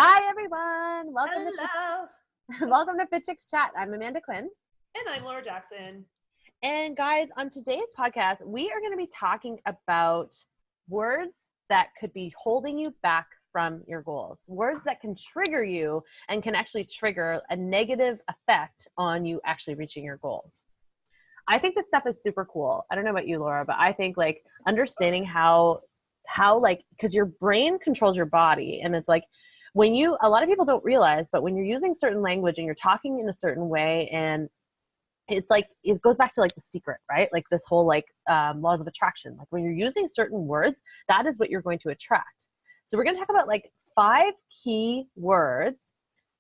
Hi everyone! Hello. Welcome to Fit Chicks Chat. I'm Amanda Quinn. And I'm Laura Jackson. And guys, on today's podcast, we are going to be talking about words that could be holding you back from your goals. Words that can trigger you and can actually trigger a negative effect on you actually reaching your goals. I think this stuff is super cool. I don't know about you, Laura, but I think like understanding how because your brain controls your body, and it's like a lot of people don't realize, but when you're using certain language and you're talking in a certain way, and it's like, it goes back to like The Secret, right? Like this whole laws of attraction. Like when you're using certain words, that is what you're going to attract. So we're going to talk about like 5 key words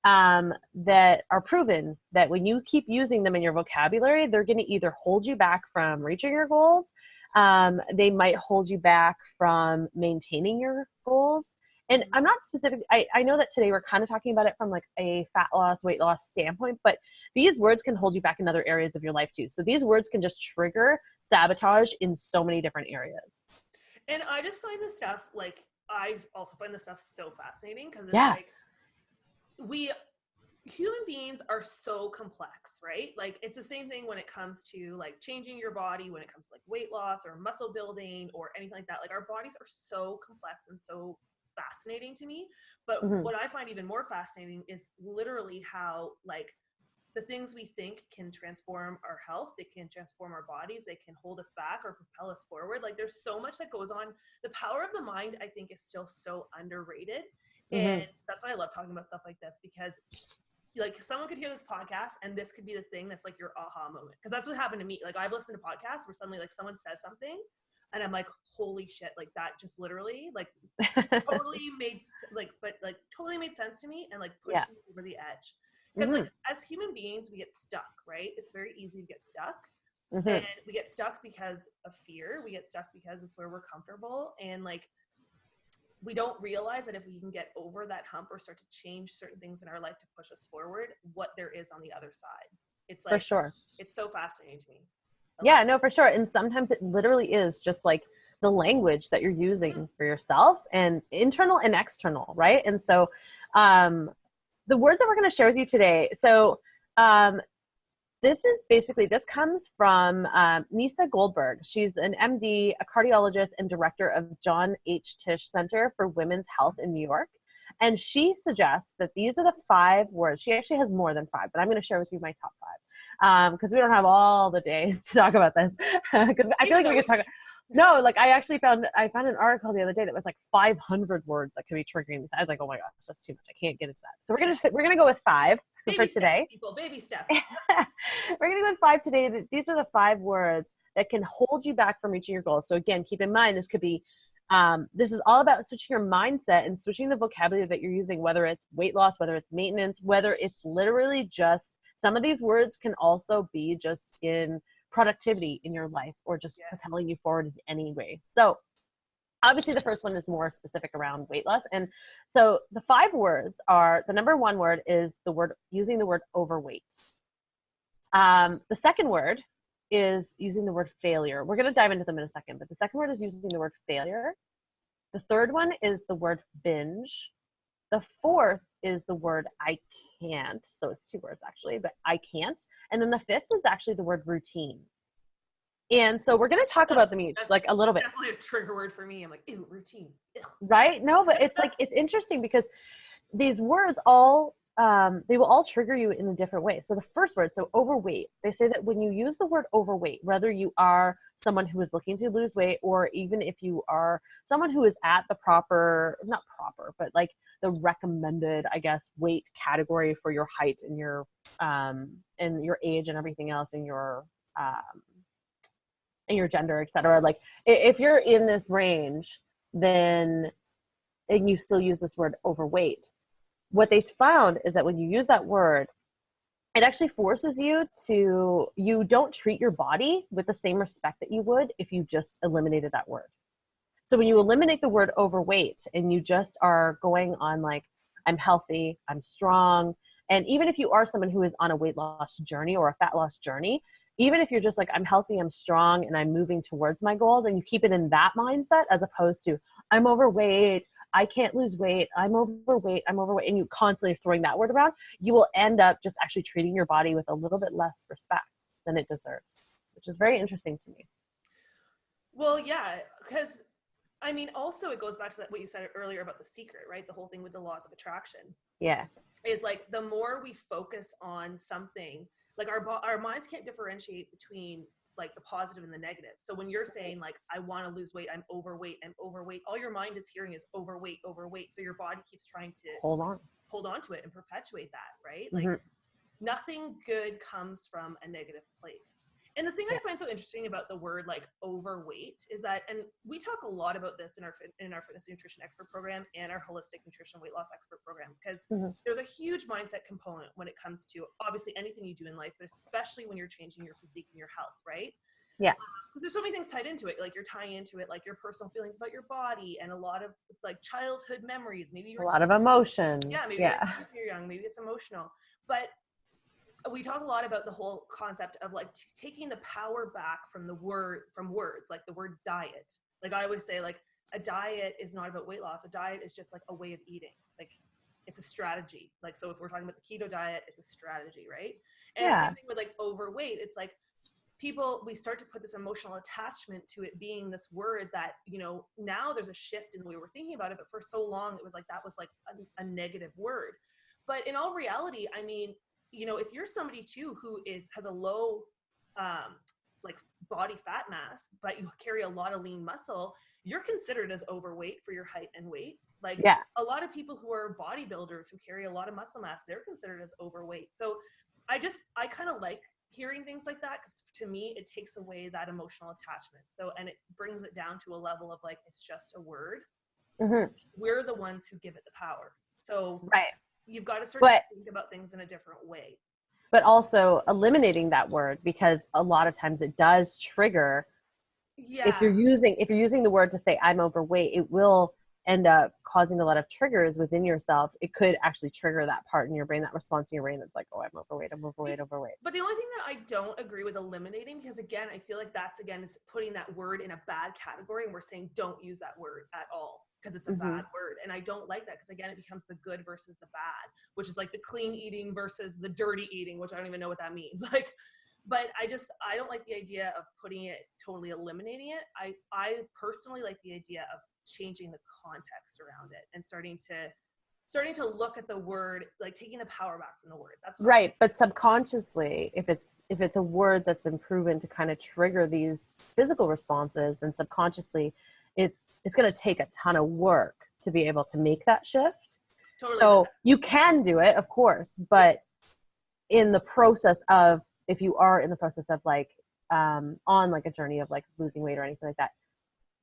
that are proven that when you keep using them in your vocabulary, they're going to either hold you back from reaching your goals. They might hold you back from maintaining your goals. And I'm not specific. I know that today we're kind of talking about it from like a fat loss, weight loss standpoint, but these words can hold you back in other areas of your life too. So these words can just trigger sabotage in so many different areas. And I just find this stuff, like, I also find this stuff so fascinating because it's like, human beings are so complex, right? Like it's the same thing when it comes to like changing your body, when it comes to like weight loss or muscle building or anything like that. Like our bodies are so complex and so fascinating to me. But what I find even more fascinating is literally how like the things we think can transform our health, they can transform our bodies, they can hold us back or propel us forward. Like there's so much that goes on. The power of the mind, I think, is still so underrated. And that's why I love talking about stuff like this, because like someone could hear this podcast and this could be the thing that's like your aha moment. Because that's what happened to me. Like I've listened to podcasts where suddenly like someone says something and I'm like, holy shit, like that just literally like totally made sense to me and like pushed me over the edge. Because like as human beings, we get stuck, right? It's very easy to get stuck. And we get stuck because of fear. We get stuck because it's where we're comfortable. And like, we don't realize that if we can get over that hump or start to change certain things in our life to push us forward, what there is on the other side. It's like, for sure. It's so fascinating to me. Yeah, no, for sure. And sometimes it literally is just like the language that you're using for yourself, and internal and external, right? And so the words that we're going to share with you today. So this comes from Nisa Goldberg. She's an MD, a cardiologist, and director of John H. Tisch Center for Women's Health in New York. And she suggests that these are the 5 words. She actually has more than 5, but I'm going to share with you my top 5 because we don't have all the days to talk about this. Because I feel like we could talk. No, like I found an article the other day that was like 500 words that could be triggering. I was like, oh my gosh, that's too much. I can't get into that. So we're gonna go with 5 for today. Baby steps. We're gonna go with 5 today. These are the 5 words that can hold you back from reaching your goals. So again, keep in mind, this could be this is all about switching your mindset and switching the vocabulary that you're using, whether it's weight loss, whether it's maintenance, whether it's literally just, some of these words can also be just in productivity in your life or just propelling you forward in any way. So obviously the first one is more specific around weight loss. And so the 5 words are, the number 1 word is using the word overweight. The second word is using the word failure. We're going to dive into them in a second, but the second word is using the word failure. The third one is the word binge. The fourth is the word I can't. So it's 2 words actually, but I can't. And then the 5th is actually the word routine. And so we're going to talk about them each like a little bit. Definitely a trigger word for me. I'm like, ew, routine. Ew. Right? No, but it's like, it's interesting because these words all, they will all trigger you in a different way. So the first word, so overweight, they say that when you use the word overweight, whether you are someone who is looking to lose weight, or even if you are someone who is at the not proper, but like the recommended, I guess, weight category for your height and your age and everything else, and your gender, etc. Like if you're in this range, then, and you still use this word overweight, what they found is that when you use that word, it actually forces you don't treat your body with the same respect that you would if you just eliminated that word. So when you eliminate the word overweight and you just are going on like, I'm healthy, I'm strong. And even if you are someone who is on a weight loss journey or a fat loss journey, even if you're just like, I'm healthy, I'm strong, and I'm moving towards my goals, and you keep it in that mindset as opposed to, I'm overweight, I can't lose weight, I'm overweight, and you constantly are throwing that word around, you will end up just actually treating your body with a little bit less respect than it deserves, which is very interesting to me. Well, yeah, because I mean, also it goes back to that what you said earlier about the secret, right? The whole thing with the laws of attraction. Yeah. Is like the more we focus on something, like our minds can't differentiate between like the positive and the negative. So when you're saying like, I want to lose weight, I'm overweight, all your mind is hearing is overweight. So your body keeps trying to hold on to it and perpetuate that, right? Like nothing good comes from a negative place. And the thing I find so interesting about the word like overweight is that, and we talk a lot about this in our fitness and nutrition expert program and our holistic nutrition weight loss expert program, because there's a huge mindset component when it comes to obviously anything you do in life, but especially when you're changing your physique and your health, right? Yeah. Because there's so many things tied into it. Like you're tying into it, like your personal feelings about your body and a lot of like childhood memories. Maybe you're a lot of emotion. Yeah, maybe you're young, maybe it's emotional, but we talk a lot about the whole concept of like taking the power back from words, like the word diet. Like I always say, like a diet is not about weight loss. A diet is just like a way of eating. Like it's a strategy. Like, so if we're talking about the keto diet, it's a strategy, right? And the same thing with like overweight. It's like we start to put this emotional attachment to it being this word that, you know, now there's a shift in the way we're thinking about it. But for so long, it was like, that was like a negative word. But in all reality, I mean, you know, if you're somebody too who has a low like body fat mass, but you carry a lot of lean muscle, you're considered as overweight for your height and weight. Like a lot of people who are bodybuilders who carry a lot of muscle mass, they're considered as overweight. So I kind of like hearing things like that, because to me it takes away that emotional attachment. So, and it brings it down to a level of like, it's just a word. We're the ones who give it the power. So you've got to start to think about things in a different way. But also eliminating that word, because a lot of times it does trigger. If you're using the word to say I'm overweight, it will end up causing a lot of triggers within yourself. It could actually trigger that part in your brain, that response in your brain that's like, oh, I'm overweight. But the only thing that I don't agree with eliminating, because again, I feel like is putting that word in a bad category, and we're saying don't use that word at all because it's a bad word. And I don't like that, because again, it becomes the good versus the bad, which is like the clean eating versus the dirty eating, which I don't even know what that means. Like, but I don't like the idea of putting it, totally eliminating it. I personally like the idea of changing the context around it and starting to look at the word, like taking the power back from the word. That's right. But subconsciously, if it's a word that's been proven to kind of trigger these physical responses, then subconsciously it's going to take a ton of work to be able to make that shift. Totally. So you can do it, of course, but in the process of, if you are in the process of like on like a journey of like losing weight or anything like that,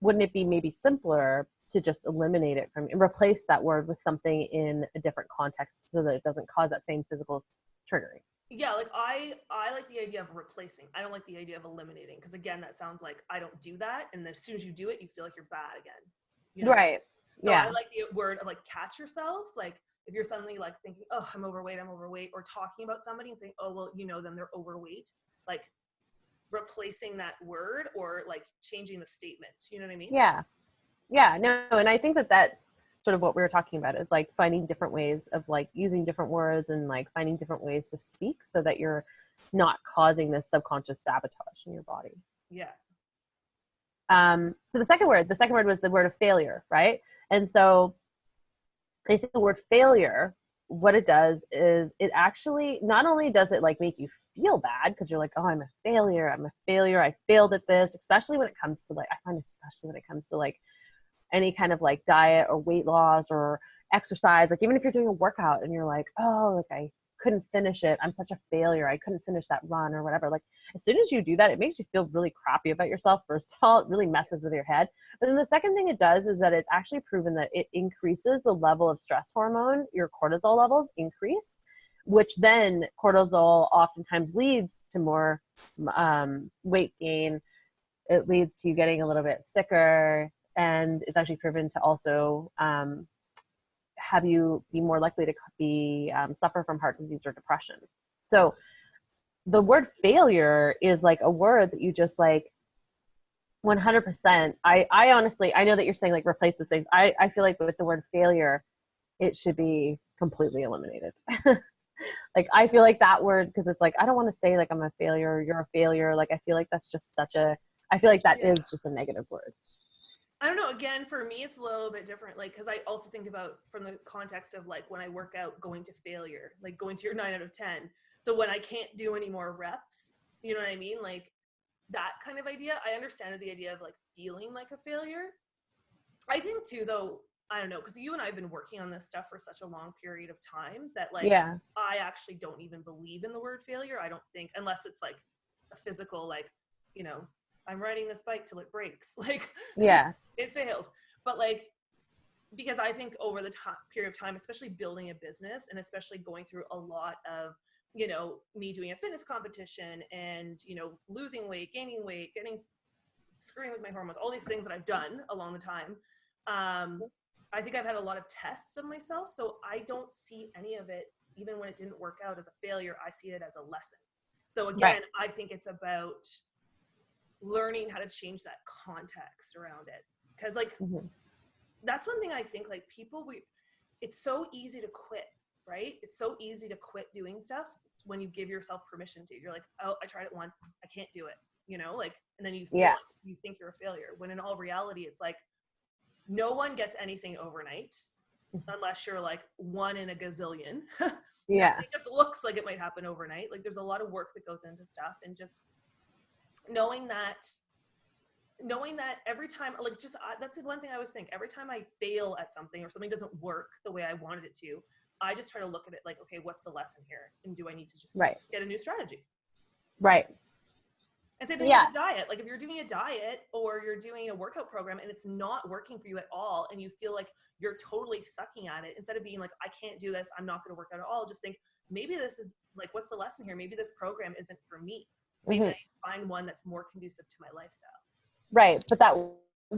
wouldn't it be maybe simpler to just eliminate it and replace that word with something in a different context so that it doesn't cause that same physical triggering? Yeah, like I like the idea of replacing. I don't like the idea of eliminating, because again, that sounds like I don't do that, and as soon as you do it, you feel like you're bad again. You know? Right. So I like the word of like catch yourself. Like if you're suddenly like thinking, oh, I'm overweight, or talking about somebody and saying, oh, well, you know them, they're overweight, like replacing that word or like changing the statement. You know what I mean? Yeah, no, and I think that that's sort of what we were talking about, is like finding different ways of like using different words and like finding different ways to speak so that you're not causing this subconscious sabotage in your body. Yeah. So the second word was the word of failure, right? And so they say the word failure, what it does is it actually, not only does it like make you feel bad because you're like, oh, I'm a failure, I failed at this, especially when it comes to like, I find especially when it comes to like any kind of like diet or weight loss or exercise, like even if you're doing a workout and you're like, oh, like I couldn't finish it, I'm such a failure, I couldn't finish that run or whatever. Like as soon as you do that, it makes you feel really crappy about yourself. First of all, it really messes with your head. But then the second thing it does is that it's actually proven that it increases the level of stress hormone. Your cortisol levels increase, which then cortisol oftentimes leads to more weight gain. It leads to you getting a little bit sicker, and it's actually proven to also have you be more likely to be suffer from heart disease or depression. So the word failure is like a word that you just like 100%. I honestly, I know that you're saying like replace the things. I feel like with the word failure, it should be completely eliminated. Like, I feel like that word, because it's like, I don't want to say like I'm a failure, you're a failure. Like, I feel like that's just I feel like that is just a negative word. I don't know. Again, for me, it's a little bit different. Like, because I also think about from the context of like when I work out, going to failure, like going to your 9 out of 10. So when I can't do any more reps, you know what I mean? Like that kind of idea. I understand the idea of like feeling like a failure. I think too, though, I don't know, because you and I have been working on this stuff for such a long period of time that like Yeah. I actually don't even believe in the word failure. I don't think, unless it's like a physical, like, you know, I'm riding this bike till it breaks. Like, Yeah. it failed. But like, because I think over the period of time, especially building a business and especially going through a lot of, you know, me doing a fitness competition and, you know, losing weight, gaining weight, screwing with my hormones, all these things that I've done along the time. I think I've had a lot of tests of myself. So I don't see any of it, even when it didn't work out, as a failure. I see it as a lesson. So again, I think it's about learning how to change that context around it. Because like, that's one thing I think, like, people, it's so easy to quit, right? It's so easy to quit doing stuff when you give yourself permission to. You're like, oh, I tried it once, I can't do it, you know, like, and then you feel like you think you're a failure, when in all reality, it's like, no one gets anything overnight unless you're like one in a gazillion. Yeah. It just looks like it might happen overnight. Like, there's a lot of work that goes into stuff, and just knowing that every time, like, just that's the one thing I always think, every time I fail at something or something doesn't work the way I wanted it to, I just try to look at it like, okay, what's the lesson here, and do I need to just get a new strategy? Right. And same thing with a diet. Like, if you're doing a diet or you're doing a workout program and it's not working for you at all, and you feel like you're totally sucking at it, instead of being like, I can't do this, I'm not going to work out at all, just think, maybe this is like, what's the lesson here? Maybe this program isn't for me. Maybe I need to find one that's more conducive to my lifestyle. Right. But the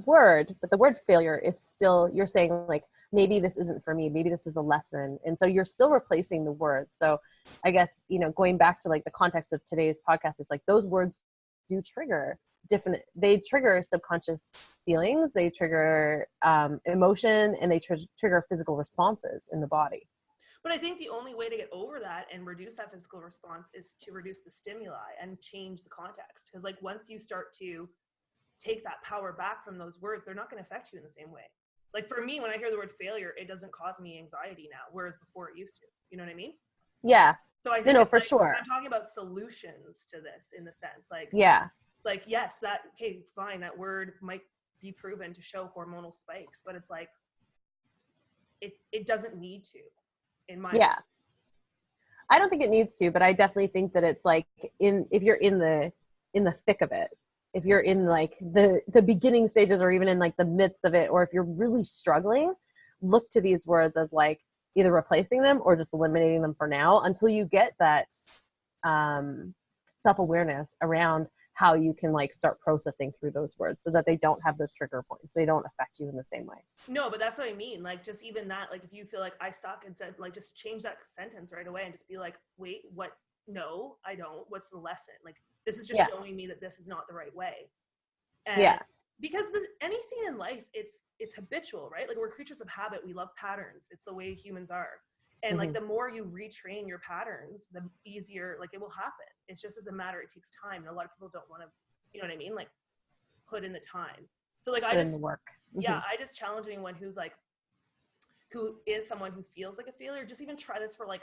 word failure is still, you're saying like, maybe this isn't for me, maybe this is a lesson. And so you're still replacing the word. So I guess, you know, going back to like the context of today's podcast, it's like those words do trigger they trigger subconscious feelings, they trigger emotion, and they trigger physical responses in the body. But I think the only way to get over that and reduce that physical response is to reduce the stimuli and change the context. Because like, once you start to take that power back from those words, they're not going to affect you in the same way. Like, for me, when I hear the word failure, it doesn't cause me anxiety now, whereas before it used to. You know what I mean? Yeah. So I think for like, sure. I'm talking about solutions to this, in the sense, like, like, yes, that, okay, fine, that word might be proven to show hormonal spikes, but it's like, it doesn't need to, in my opinion. I don't think it needs to, but I definitely think that it's like, if you're in the thick of it, if you're in like the beginning stages, or even in like the midst of it, or if you're really struggling, look to these words as like either replacing them or just eliminating them for now, until you get that self-awareness around how you can like start processing through those words, so that they don't have those trigger points. They don't affect you in the same way. No, but that's what I mean. Like, just even that, like, if you feel like I suck, and said, like, just change that sentence right away and just be like, wait, what? No, I don't. What's the lesson? Like, this is just showing me that this is not the right way. And because anything in life, it's habitual, right? Like, we're creatures of habit. We love patterns. It's the way humans are. And like, the more you retrain your patterns, the easier, like, it will happen. It's just as a matter, it takes time. And a lot of people don't want to, you know what I mean? Like, put in the time. So like, I just challenge anyone who is someone who feels like a failure, just even try this for like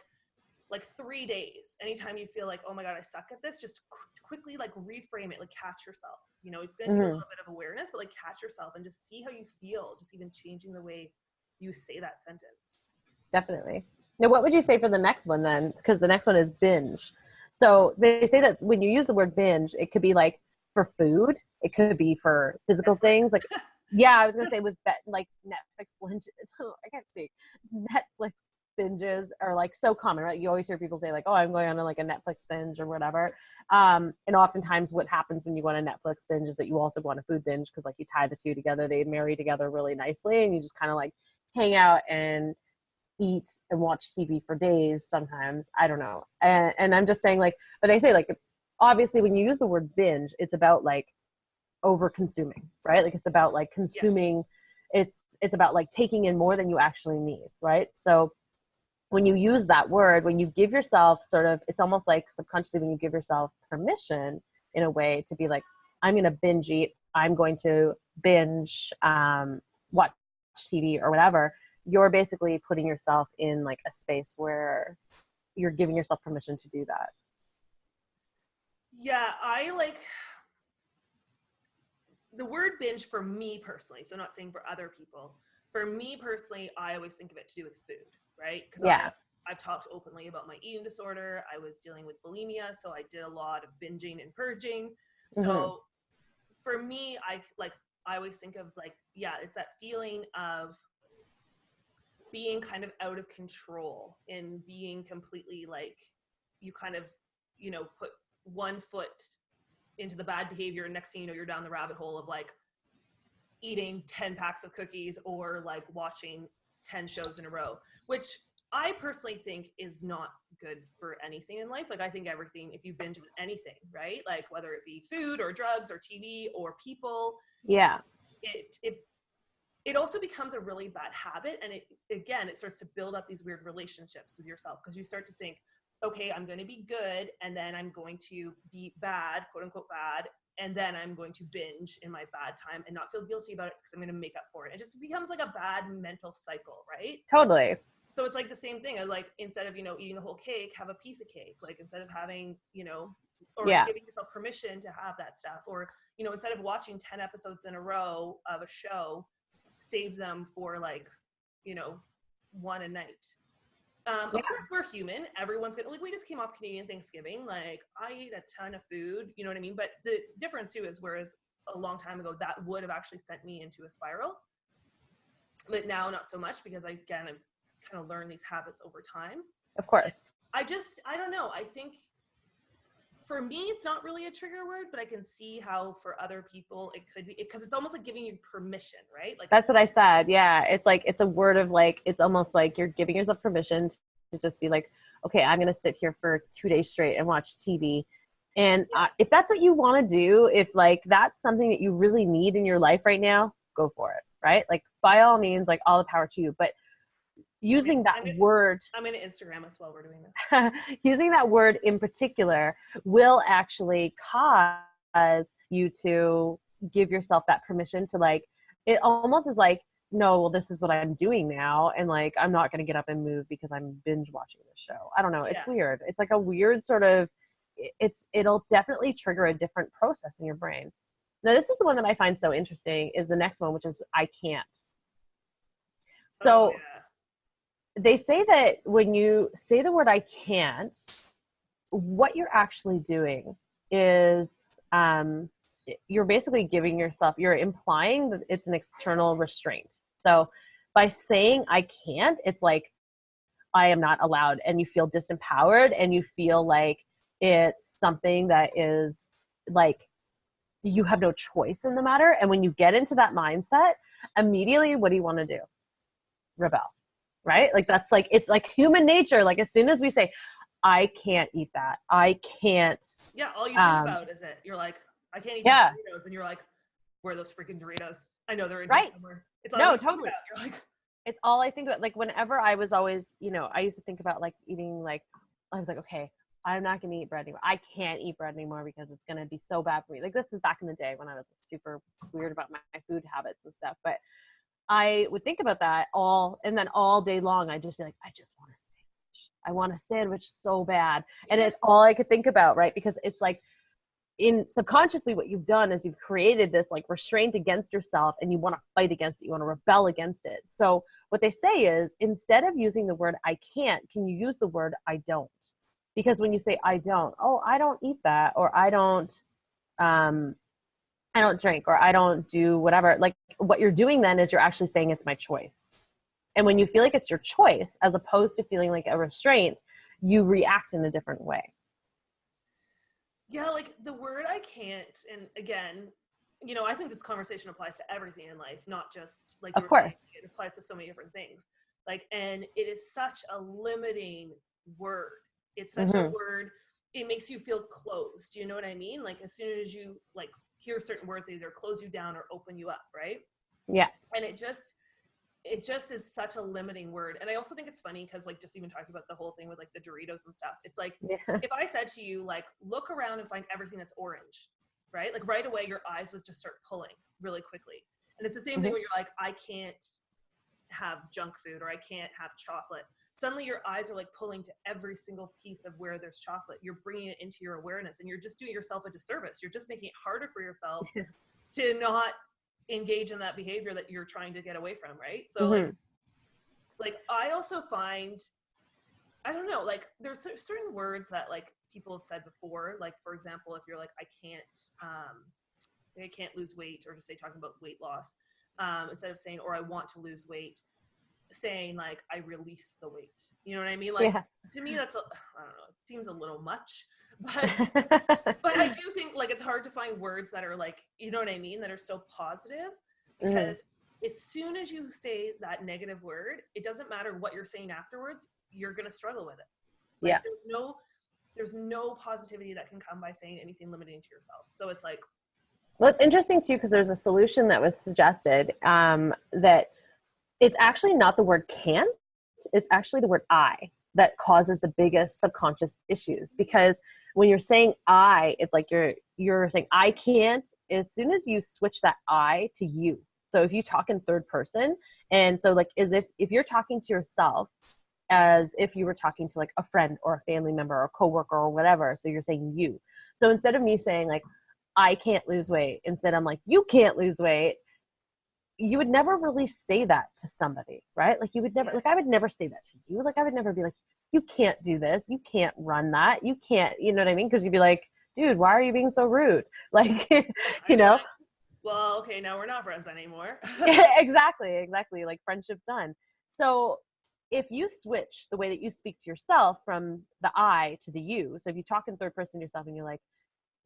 3 days. Anytime you feel like, oh my God, I suck at this, just quickly like reframe it, like catch yourself. You know, it's going to take a little bit of awareness, but like catch yourself and just see how you feel, just even changing the way you say that sentence. Definitely. Now, what would you say for the next one then? Because the next one is binge. So they say that when you use the word binge, it could be like for food, it could be for physical things. Like, I was going to say with like Netflix binges. I can't see. Netflix binges are like so common, right? You always hear people say like, oh, I'm going on like a Netflix binge or whatever. And oftentimes what happens when you go on a Netflix binge is that you also go on a food binge, because like you tie the two together, they marry together really nicely, and you just kind of like hang out and eat and watch TV for days sometimes. I don't know. And I'm just saying, like, but I say like, obviously when you use the word binge, it's about like over consuming, right? Like it's about like consuming, it's about like taking in more than you actually need, right? So when you use that word, when you give yourself sort of, it's almost like subconsciously when you give yourself permission in a way to be like, I'm going to binge eat, I'm going to binge watch TV or whatever, you're basically putting yourself in like a space where you're giving yourself permission to do that. Yeah, I like the word binge for me personally, so I'm not saying for other people. For me personally, I always think of it to do with food, right? Because Yeah. I've talked openly about my eating disorder. I was dealing with bulimia, so I did a lot of binging and purging. So for me, I always think of like, yeah, it's that feeling of being kind of out of control and being completely like, you kind of, put one foot into the bad behavior, and next thing you know, you're down the rabbit hole of like eating 10 packs of cookies or like watching 10 shows in a row, which I personally think is not good for anything in life. Like I think everything, if you binge with anything, right? Like whether it be food or drugs or TV or people, Yeah. it also becomes a really bad habit. And it starts to build up these weird relationships with yourself, because you start to think, okay, I'm going to be good, and then I'm going to be bad, quote unquote bad, and then I'm going to binge in my bad time and not feel guilty about it because I'm going to make up for it. It just becomes like a bad mental cycle, right? Totally. So it's like the same thing. I like, instead of, eating the whole cake, have a piece of cake. Like instead of having, or giving yourself permission to have that stuff, or, instead of watching 10 episodes in a row of a show, save them for like, one a night. Of course, we're human. Everyone's gonna, like, we just came off Canadian Thanksgiving. Like, I ate a ton of food, you know what I mean? But the difference too is, whereas a long time ago, that would have actually sent me into a spiral. But now, not so much, because I've kind of learned these habits over time. Of course. I don't know. I think for me, it's not really a trigger word, but I can see how for other people it could be, because it's almost like giving you permission, right? Like that's what I said. Yeah. It's like, it's a word of like, it's almost like you're giving yourself permission to just be like, okay, I'm going to sit here for 2 days straight and watch TV. And if that's what you want to do, if like that's something that you really need in your life right now, go for it. Right. Like by all means, like all the power to you. But using that word, I'm going to Instagram us while we're doing this. Using that word in particular will actually cause you to give yourself that permission to like, it almost is like, no, well, this is what I'm doing now. And like, I'm not going to get up and move because I'm binge watching this show. I don't know. It's weird. It's like a weird sort of, it'll definitely trigger a different process in your brain. Now, this is the one that I find so interesting, is the next one, which is I can't. So they say that when you say the word I can't, what you're actually doing is you're basically giving yourself, you're implying that it's an external restraint. So by saying I can't, it's like I am not allowed, and you feel disempowered, and you feel like it's something that is like you have no choice in the matter. And when you get into that mindset, immediately, what do you want to do? Rebel, right? Like that's like, it's like human nature. Like as soon as we say, I can't eat that, I can't. Yeah, all you think about is it. You're like, I can't eat these Doritos, and you're like, where are those freaking Doritos? I know they're in here somewhere. It's all you think about. You're like, it's all I think about. Like whenever I was always, I used to think about like eating, like I was like, okay, I'm not going to eat bread anymore. I can't eat bread anymore because it's going to be so bad for me. Like this is back in the day when I was super weird about my food habits and stuff. But I would think about that and then all day long, I'd just be like, I just want a sandwich. I want a sandwich so bad. And it's all I could think about, right? Because it's like, in subconsciously, what you've done is you've created this like restraint against yourself, and you want to fight against it. You want to rebel against it. So what they say is, instead of using the word I can't, can you use the word I don't? Because when you say I don't, oh, I don't eat that, or I don't drink, or I don't do whatever. Like what you're doing then is you're actually saying it's my choice. And when you feel like it's your choice, as opposed to feeling like a restraint, you react in a different way. Yeah, like the word I can't, and again, I think this conversation applies to everything in life, not just like of course. It applies to so many different things. Like, and it is such a limiting word. It's such a word. It makes you feel closed. You know what I mean? Like as soon as you like hear certain words that either close you down or open you up, right? Yeah. And it just is such a limiting word. And I also think it's funny because like just even talking about the whole thing with like the Doritos and stuff, it's like Yeah. if I said to you like look around and find everything that's orange, right? Like right away your eyes would just start pulling really quickly. And it's the same thing when you're like, I can't have junk food or I can't have chocolate. Suddenly your eyes are like pulling to every single piece of where there's chocolate. You're bringing it into your awareness and you're just doing yourself a disservice. You're just making it harder for yourself to not engage in that behavior that you're trying to get away from, right? So like I also find, I don't know, like there's certain words that like people have said before, like for example, if you're like I can't lose weight, or just say talking about weight loss, instead of saying or I want to lose weight, saying like I release the weight. You know what I mean? Like to me that's I don't know, it seems a little much, but I do think like it's hard to find words that are like, you know what I mean, that are so positive, because as soon as you say that negative word, it doesn't matter what you're saying afterwards, you're going to struggle with it. Like, there's no positivity that can come by saying anything limiting to yourself. So it's like, well, it's interesting too, because there's a solution that was suggested that it's actually not the word can't, it's actually the word I that causes the biggest subconscious issues. Because when you're saying I, it's like you're saying I can't, as soon as you switch that I to you. So if you talk in third person, and so like as if you're talking to yourself as if you were talking to like a friend or a family member or a coworker or whatever, so you're saying you. So instead of me saying like I can't lose weight, instead I'm like you can't lose weight, you would never really say that to somebody, right? Like you would never, like I would never say that to you. Like I would never be like, you can't do this, you can't run that, you can't, you know what I mean? Because you'd be like, dude, why are you being so rude? Like, you know? Like, well, okay, now we're not friends anymore. Exactly. Like friendship done. So if you switch the way that you speak to yourself from the I to the you, so if you talk in third person to yourself and you're like,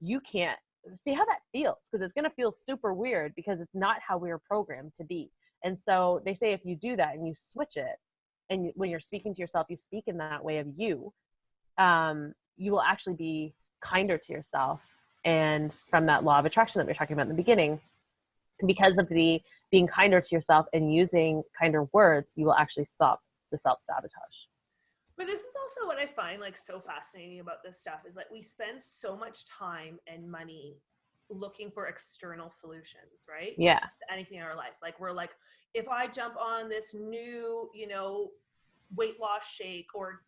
you can't, see how that feels, because it's going to feel super weird because it's not how we were programmed to be. And so they say if you do that and you switch it, and when you're speaking to yourself, you speak in that way of you, you will actually be kinder to yourself. And from that law of attraction that we were talking about in the beginning, because of the being kinder to yourself and using kinder words, you will actually stop the self-sabotage. But this is also what I find like so fascinating about this stuff is that we spend so much time and money looking for external solutions, right? Yeah. To anything in our life. Like we're like, if I jump on this new, weight loss shake or,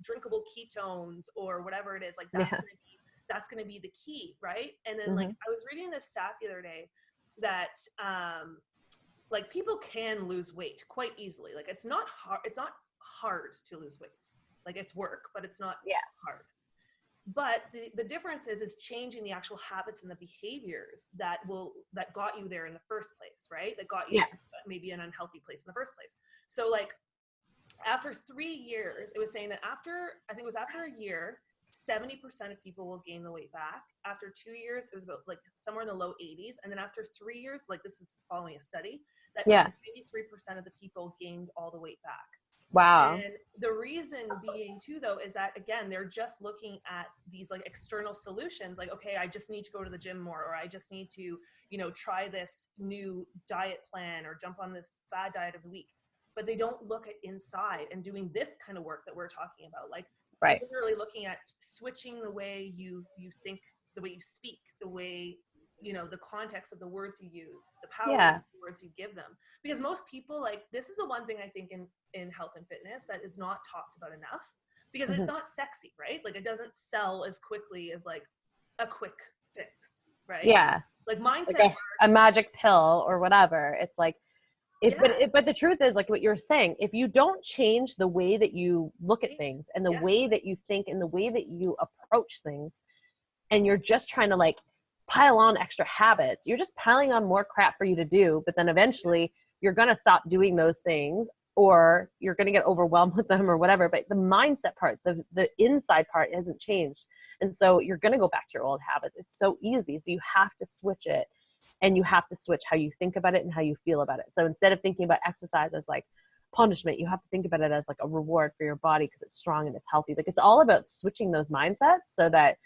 drinkable ketones or whatever it is, like that's going to be the key. Right. And then like, I was reading this stat the other day that, like people can lose weight quite easily. Like it's not hard to lose weight. Like it's work, but it's not hard. But the difference is changing the actual habits and the behaviors that got you there in the first place, right? That got you to maybe an unhealthy place in the first place. So like after 3 years, it was saying that after a year, 70% of people will gain the weight back. After 2 years, it was about like somewhere in the low 80s. And then after 3 years, like this is following a study, that 93% of the people gained all the weight back. Wow. And the reason being too, though, is that again, they're just looking at these like external solutions. Like, okay, I just need to go to the gym more, or I just need to, try this new diet plan or jump on this fad diet of the week. But they don't look at inside and doing this kind of work that we're talking about. Like literally looking at switching the way you think, the way you speak, the way, the context of the words you use, the power of the words you give them. Because most people, like, this is the one thing I think in health and fitness that is not talked about enough, because it's not sexy, right? Like it doesn't sell as quickly as like a quick fix, right? Yeah. Like mindset like a magic pill or whatever. It's like, but the truth is, like what you're saying, if you don't change the way that you look at things and the way that you think and the way that you approach things, and you're just trying to like pile on extra habits, you're just piling on more crap for you to do. But then eventually you're going to stop doing those things, or you're going to get overwhelmed with them or whatever. But the mindset part, the inside part hasn't changed. And so you're going to go back to your old habits. It's so easy. So you have to switch it. And you have to switch how you think about it and how you feel about it. So instead of thinking about exercise as like punishment, you have to think about it as like a reward for your body because it's strong and it's healthy. Like it's all about switching those mindsets so that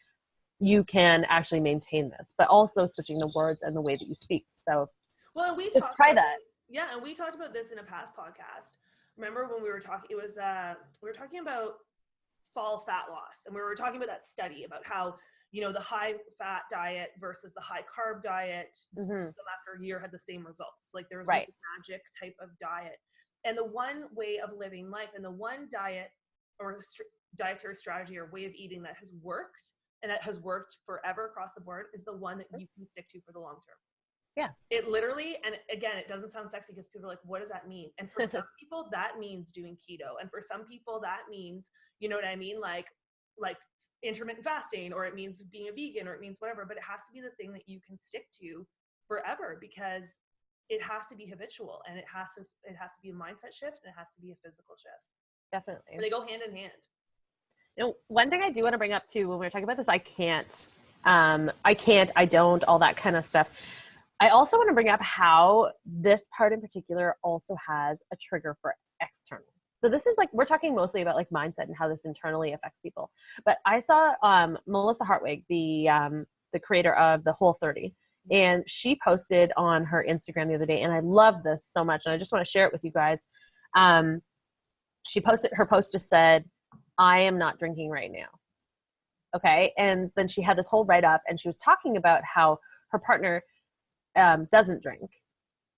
you can actually maintain this, but also switching the words and the way that you speak. So well, and we just talked try about that. this. Yeah, and we talked about this in a past podcast. Remember when we were talking? It was we were talking about fall fat loss, and we were talking about that study about how, you know, the high fat diet versus the high carb diet, after a year had the same results. Like there was no Right. magic type of diet, and the one way of living life and the one diet or dietary strategy or way of eating that has worked and that has worked forever across the board is the one that you can stick to for the long term. Yeah. It literally, and again, it doesn't sound sexy because people are like, what does that mean? And for some people, that means doing keto. And for some people, that means, you know what I mean? Like intermittent fasting, or it means being a vegan, or it means whatever, but it has to be the thing that you can stick to forever, because it has to be habitual, and it has to be a mindset shift, and it has to be a physical shift. Definitely. And they go hand in hand. You know, one thing I do want to bring up too, when we were talking about this, I don't, all that kind of stuff. I also want to bring up how this part in particular also has a trigger for external. So this is like, we're talking mostly about like mindset and how this internally affects people. But I saw Melissa Hartwig, the creator of the Whole30, and she posted on her Instagram the other day, and I love this so much, and I just want to share it with you guys. She posted, her post just said, I am not drinking right now. Okay. And then she had this whole write-up, and she was talking about how her partner doesn't drink.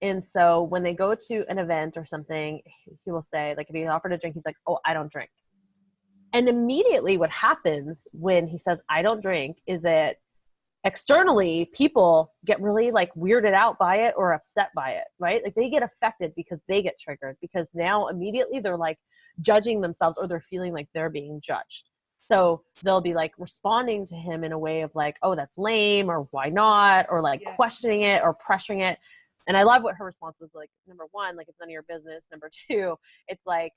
And so when they go to an event or something, he will say, like, if he's offered a drink, he's like, oh, I don't drink. And immediately what happens when he says, I don't drink, is that externally people get really like weirded out by it or upset by it, right? Like they get affected because they get triggered, because now immediately they're like judging themselves, or they're feeling like they're being judged. So they'll be like responding to him in a way of like, oh, that's lame, or why not, or like questioning it or pressuring it. And I love what her response was. Like, number one, like, it's none of your business. Number two, it's like,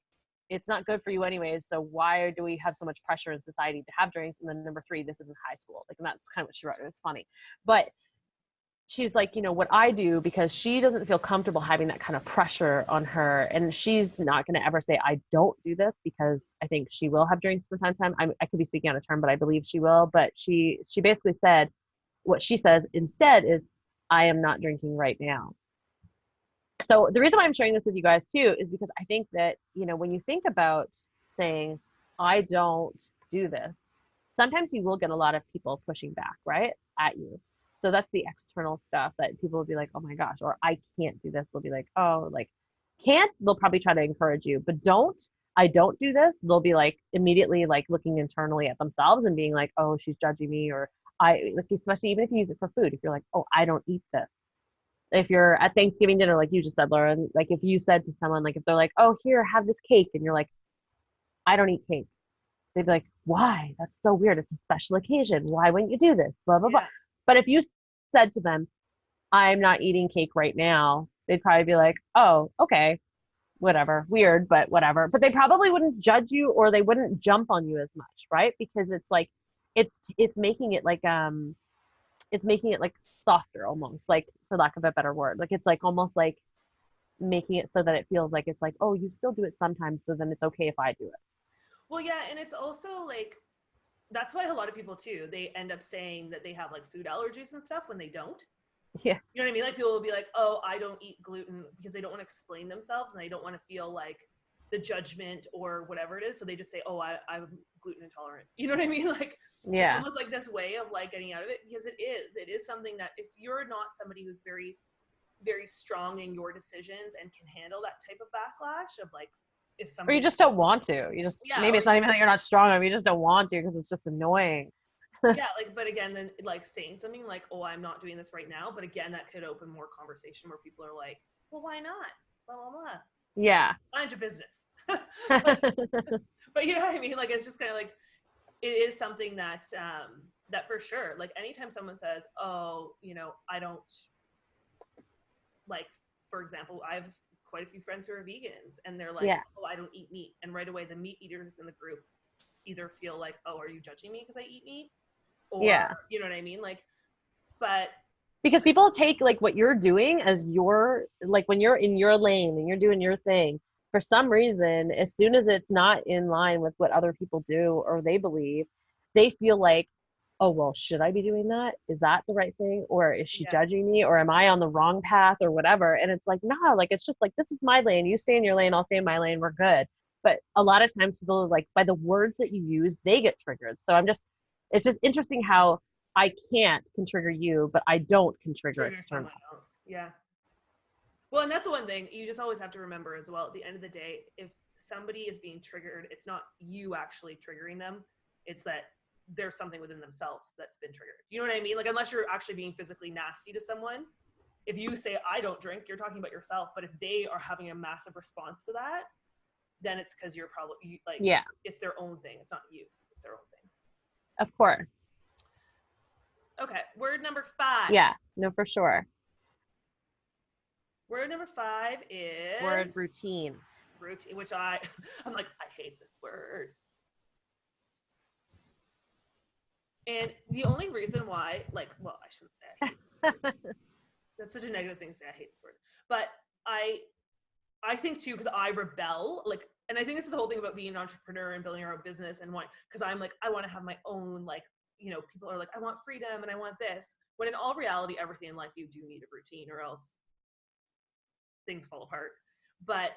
it's not good for you anyways. So why do we have so much pressure in society to have drinks? And then number three, this isn't high school. Like, and that's kind of what she wrote. It was funny. But she's like, you know, what I do, because she doesn't feel comfortable having that kind of pressure on her. And she's not going to ever say, I don't do this, because I think she will have drinks from time to time. I could be speaking out of turn, but I believe she will. But she basically said, what she says instead is, I am not drinking right now. So the reason why I'm sharing this with you guys too is because I think that, you know, when you think about saying, I don't do this, sometimes you will get a lot of people pushing back, right, at you. So that's the external stuff that people will be like, oh my gosh, or I can't do this. They'll be like, oh, like, can't, they'll probably try to encourage you, but I don't do this. They'll be like immediately like looking internally at themselves and being like, oh, she's judging me, or I, like, especially even if you use it for food, if you're like, oh, I don't eat this. If you're at Thanksgiving dinner, like you just said, Laura, and like if you said to someone, like if they're like, oh, here, have this cake, and you're like, I don't eat cake, they'd be like, why? That's so weird. It's a special occasion. Why wouldn't you do this? Blah, blah, blah. But if you said to them, I'm not eating cake right now, they'd probably be like, oh, okay, whatever, weird, but whatever. But they probably wouldn't judge you, or they wouldn't jump on you as much, right? Because it's like, it's making it like, it's making it like softer, almost, like, for lack of a better word. Like, it's like almost like making it so that it feels like it's like, oh, you still do it sometimes, so then it's okay if I do it. Well, yeah, and it's also like, that's why a lot of people too, they end up saying that they have like food allergies and stuff when they don't. Yeah. You know what I mean? Like people will be like, oh, I don't eat gluten, because they don't want to explain themselves and they don't want to feel like the judgment or whatever it is. So they just say, oh, I'm gluten intolerant. You know what I mean? Like, it's almost like this way of like getting out of it, because it is something that if you're not somebody who's very, very strong in your decisions and can handle that type of backlash of like, if somebody, or you just don't want to, maybe it's not even that you're not strong, or you just don't want to because it's just annoying. Yeah, like, but again, then like saying something like, oh, I'm not doing this right now, but again, that could open more conversation where people are like, well, why not, blah blah blah. Yeah. Mind your business. But you know what I mean, like, it's just kind of like, it is something that that for sure, like, anytime someone says, oh, you know, I don't, like, for example, I have quite a few friends who are vegans, and they're like, oh, I don't eat meat, and right away the meat eaters in the group either feel like, oh, are you judging me because I eat meat, or you know what I mean, like, but because people take like what you're doing as your, like, when you're in your lane and you're doing your thing, for some reason, as soon as it's not in line with what other people do or they believe, they feel like oh, well, should I be doing that? Is that the right thing? Or is she Yeah. judging me? Or am I on the wrong path or whatever? And it's like, nah, like, it's just like, this is my lane. You stay in your lane. I'll stay in my lane. We're good. But a lot of times people like by the words that you use, they get triggered. So it's just interesting how I can trigger you, but I don't can trigger Trigger external. someone else. Yeah. Well, and that's the one thing you just always have to remember as well. At the end of the day, if somebody is being triggered, it's not you actually triggering them. It's that there's something within themselves that's been triggered. You know what I mean? Like, unless you're actually being physically nasty to someone, if you say, I don't drink, you're talking about yourself. But if they are having a massive response to that, then it's because you're probably like, Yeah, it's their own thing. It's not you, it's their own thing. of course. Okay. Word number 5. Yeah, no, for sure. Word number 5 is Word routine. routine, which I'm like, I hate this word. And the only reason why, like, well, I shouldn't say I hate it. That's such a negative thing to say. I hate this word. But I think too, because I rebel, like, and I think this is the whole thing about being an entrepreneur and building our own business and what, because I'm like, I want to have my own, like, you know, people are like, I want freedom and I want this. When in all reality, everything in life, you do need a routine or else things fall apart. But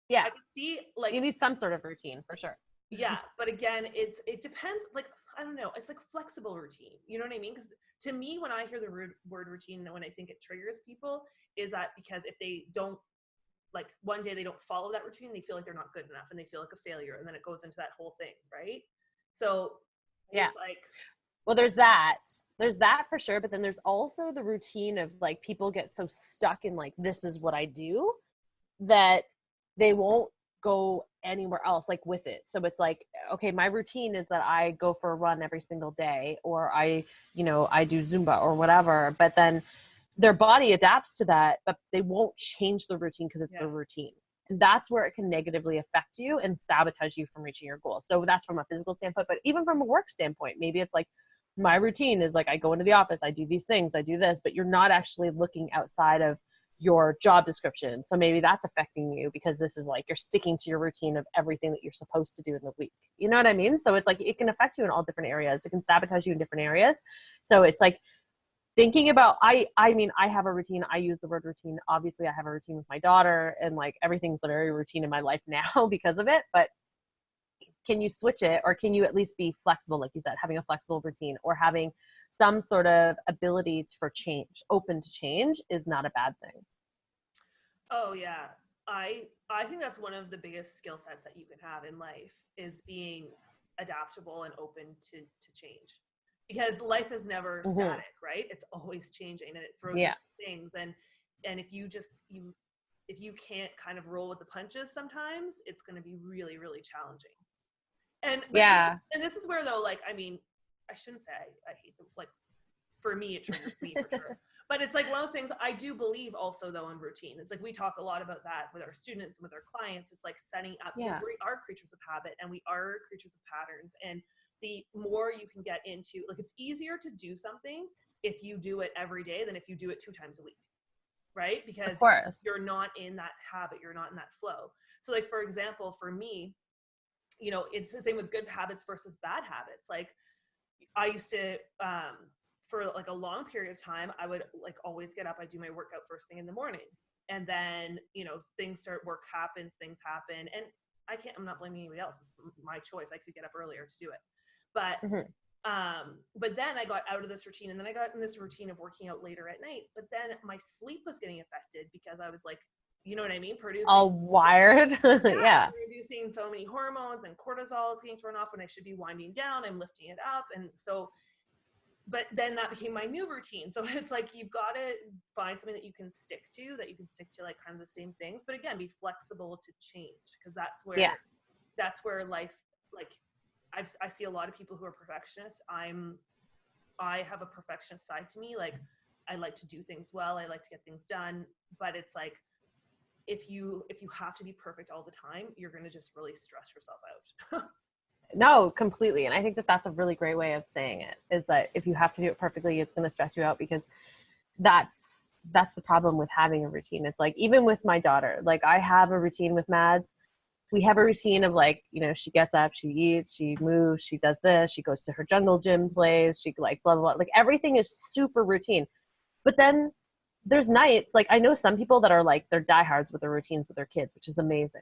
Yeah, I can see, like, you need some sort of routine for sure. yeah, but again, it depends. Like, I don't know, it's like flexible routine. You know what I mean? Because to me, when I hear the word routine, and when I think it triggers people, is that because if they don't, like, one day they don't follow that routine, they feel like they're not good enough and they feel like a failure, and then it goes into that whole thing, right? So Yeah. it's like, Well, there's that for sure, but then there's also the routine of like people get so stuck in like this is what I do that they won't go anywhere else like with it. So it's like, okay, my routine is that I go for a run every single day, or I do Zumba or whatever, but then their body adapts to that, but they won't change the routine because it's yeah, their routine. And that's where it can negatively affect you and sabotage you from reaching your goals. So that's from a physical standpoint, but even from a work standpoint, maybe it's like my routine is like I go into the office, I do these things, I do this, but you're not actually looking outside of your job description. So maybe that's affecting you because this is like you're sticking to your routine of everything that you're supposed to do in the week. You know what I mean? So it's like it can affect you in all different areas. It can sabotage you in different areas. So it's like thinking about I mean I have a routine. I use the word routine. Obviously I have a routine with my daughter and like everything's a very routine in my life now because of it, but can you switch it, or can you at least be flexible, like you said, having a flexible routine or having some sort of ability for change, open to change is not a bad thing. oh yeah, I think that's one of the biggest skill sets that you can have in life is being adaptable and open to change, because life is never Mm-hmm. static, right? It's always changing and it throws you Yeah. things, and if you can't kind of roll with the punches sometimes, it's going to be really, really challenging. Yeah. And this is where though, like, I mean, I shouldn't say I hate the, like, for me it triggers me for sure, but it's like one of those things. I do believe also though in routine. It's like we talk a lot about that with our students and with our clients. It's like setting up, because Yeah. we are creatures of habit and we are creatures of patterns, and the more you can get into, like, it's easier to do something if you do it every day than if you do it 2 times a week, right? Of Because course. you're not in that habit, you're not in that flow. So like, for example, for me, you know, it's the same with good habits versus bad habits. Like, I used to, for like a long period of time, I would like always get up, I do my workout first thing in the morning. And then, you know, work happens, things happen. And I'm not blaming anybody else. It's my choice. I could get up earlier to do it. Mm-hmm. But then I got out of this routine, and then I got in this routine of working out later at night. But then my sleep was getting affected because I was like, you know what I mean? All wired. Yeah, Yeah. producing so many hormones, and cortisol is getting thrown off when I should be winding down. I'm lifting it up. And so, but then that became my new routine. So it's like, you've got to find something that you can stick to, like kind of the same things, but again, be flexible to change. Cause Yeah. that's where life, like, I see a lot of people who are perfectionists. I have a perfectionist side to me. Like, I like to do things well. I like to get things done, but it's like, if you have to be perfect all the time, you're going to just really stress yourself out. No, completely. And I think that that's a really great way of saying it, is that if you have to do it perfectly, it's going to stress you out, because that's the problem with having a routine. It's like, even with my daughter, like I have a routine with Mads, we have a routine of like, she gets up, she eats, she moves, she does this, she goes to her jungle gym plays, she like blah, blah, blah. Like everything is super routine. But then there's nights, like I know some people that are like, they're diehards with their routines with their kids, which is amazing.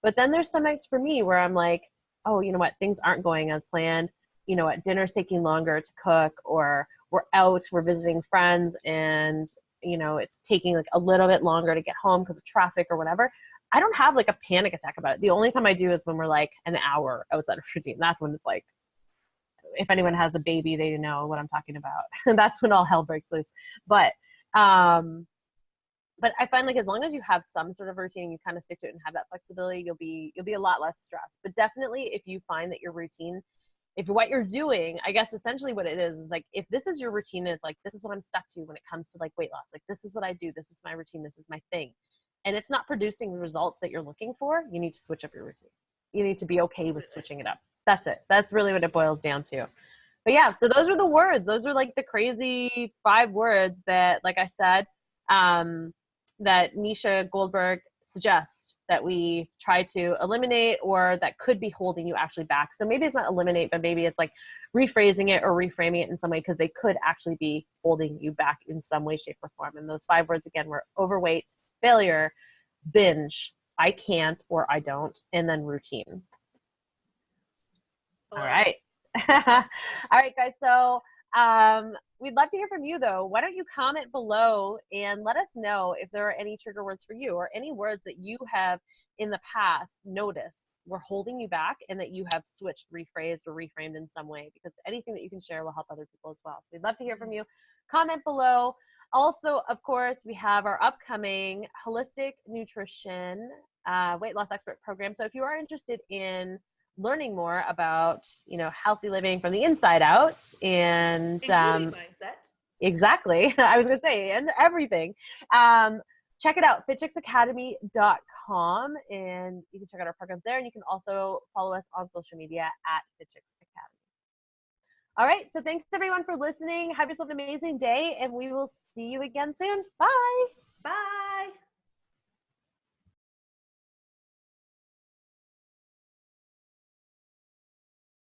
But then there's some nights for me where I'm like, oh, you know what? Things aren't going as planned. You know what? Dinner's taking longer to cook, or we're out, we're visiting friends, and, it's taking like a little bit longer to get home because of traffic or whatever. I don't have like a panic attack about it. The only time I do is when we're like an hour outside of routine. That's when it's like, if anyone has a baby, they know what I'm talking about. And that's when all hell breaks loose. But I find like as long as you have some sort of routine, you kind of stick to it and have that flexibility, you'll be a lot less stressed. But definitely if you find that your routine, if what you're doing, I guess essentially what it is like, if this is your routine and it's like, this is what I'm stuck to when it comes to like weight loss, like this is what I do, this is my routine, this is my thing, and it's not producing the results that you're looking for, you need to switch up your routine. You need to be okay with switching it up. That's it. That's really what it boils down to. But yeah, so those are the words. Those are like the crazy 5 words that, like I said, that Nisha Goldberg suggests that we try to eliminate, or that could be holding you actually back. So maybe it's not eliminate, but maybe it's like rephrasing it or reframing it in some way, because they could actually be holding you back in some way, shape, or form. And those 5 words again were overweight, failure, binge, I can't or I don't, and then routine. All right. All right, guys. So we'd love to hear from you, though. Why don't you comment below and let us know if there are any trigger words for you, or any words that you have in the past noticed were holding you back and that you have switched, rephrased, or reframed in some way, because anything that you can share will help other people as well. So we'd love to hear from you. Comment below. Also, of course, we have our upcoming holistic nutrition weight loss expert program. So if you are interested in learning more about, healthy living from the inside out, and mindset. Exactly. I was going to say, and everything. Check it out, fitchicksacademy.com, and you can check out our programs there. And you can also follow us on social media at fitchicksacademy. All right. So thanks everyone for listening. Have yourself an amazing day, and we will see you again soon. Bye. Bye.